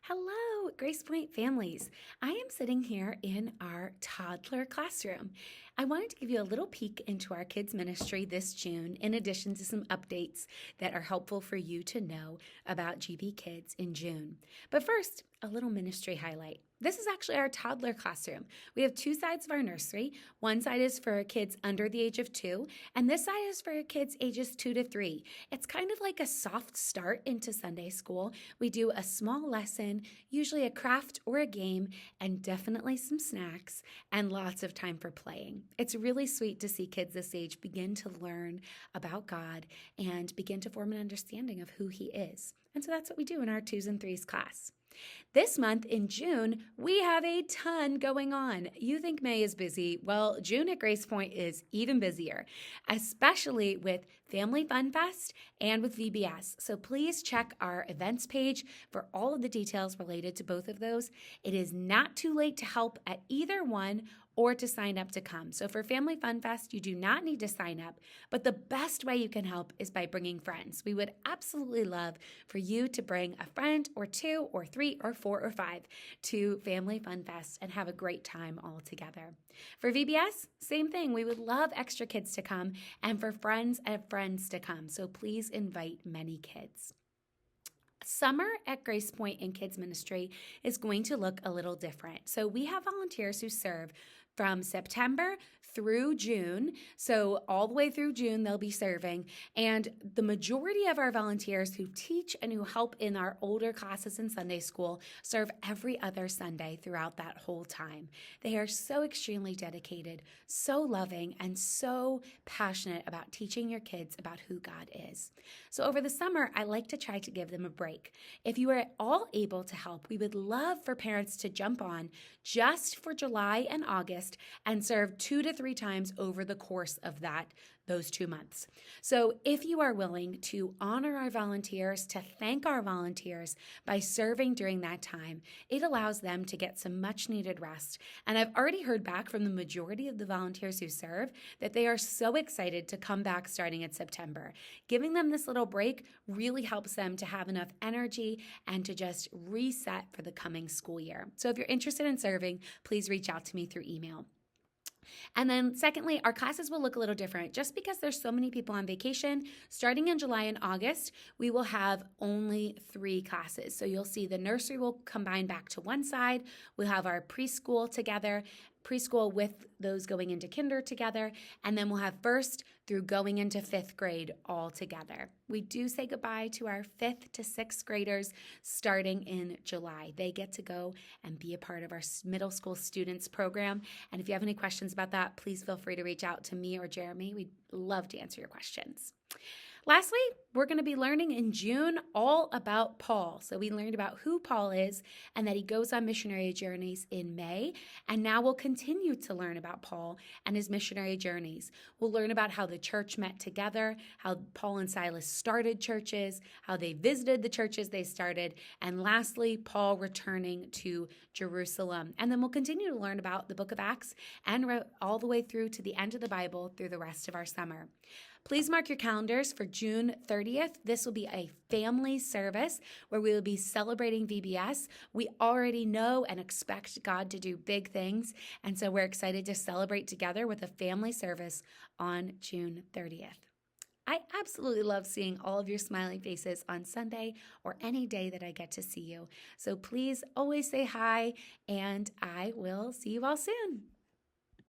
Hello, Grace Point families. I am sitting here in our toddler classroom. I wanted to give you a little peek into our kids' ministry this June, in addition to some updates that are helpful for you to know about GB Kids in June. But first, a little ministry highlight. This is actually our toddler classroom. We have two sides of our nursery. One side is for kids under the age of 2, and this side is for kids ages 2 to 3. It's kind of like a soft start into Sunday school. We do a small lesson, usually a craft or a game, and definitely some snacks, and lots of time for playing. It's really sweet to see kids this age begin to learn about God and begin to form an understanding of who He is. And so that's what we do in our 2s and 3s class. This month in June, we have a ton going on. You think May is busy? Well, June at Grace Point is even busier, especially with Family Fun Fest and with VBS. So please check our events page for all of the details related to both of those. It is not too late to help at either one or to sign up to come. So for Family Fun Fest, you do not need to sign up, but the best way you can help is by bringing friends. We would absolutely love for you to bring a friend or 2 or 3 or 4 or 5 to Family Fun Fest and have a great time all together. For VBS, same thing. We would love extra kids to come and for friends and friends to come. So please invite many kids. Summer at Grace Point in Kids Ministry is going to look a little different. So we have volunteers who serve from September through June. So all the way through June, they'll be serving. And the majority of our volunteers who teach and who help in our older classes in Sunday school serve every other Sunday throughout that whole time. They are so extremely dedicated, so loving, and so passionate about teaching your kids about who God is. So over the summer, I like to try to give them a break. If you are at all able to help, we would love for parents to jump on just for July and August and serve 2 to 3 times over the course of those 2 months. So if you are willing to honor our volunteers, to thank our volunteers by serving during that time, it allows them to get some much needed rest. And I've already heard back from the majority of the volunteers who serve that they are so excited to come back starting in September. Giving them this little break really helps them to have enough energy and to just reset for the coming school year. So if you're interested in serving, please reach out to me through email. And then secondly, our classes will look a little different. Just because there's so many people on vacation, starting in July and August, we will have only 3 classes. So you'll see the nursery will combine back to one side. We'll have our preschool together, preschool with those going into kinder together, and then we'll have first through going into 5th grade all together. We do say goodbye to our 5th to 6th graders starting in July. They get to go and be a part of our middle school students program. And if you have any questions about that, please feel free to reach out to me or Jeremy. We'd love to answer your questions. Lastly, we're going to be learning in June all about Paul. So we learned about who Paul is and that he goes on missionary journeys in May. And now we'll continue to learn about Paul and his missionary journeys. We'll learn about how the church met together, how Paul and Silas started churches, how they visited the churches they started, and lastly, Paul returning to Jerusalem. And then we'll continue to learn about the book of Acts and all the way through to the end of the Bible through the rest of our summer. Please mark your calendars for June 30th. This will be a family service where we will be celebrating VBS. We already know and expect God to do big things, and so we're excited to celebrate together with a family service on June 30th. I absolutely love seeing all of your smiling faces on Sunday or any day that I get to see you. So please always say hi, and I will see you all soon.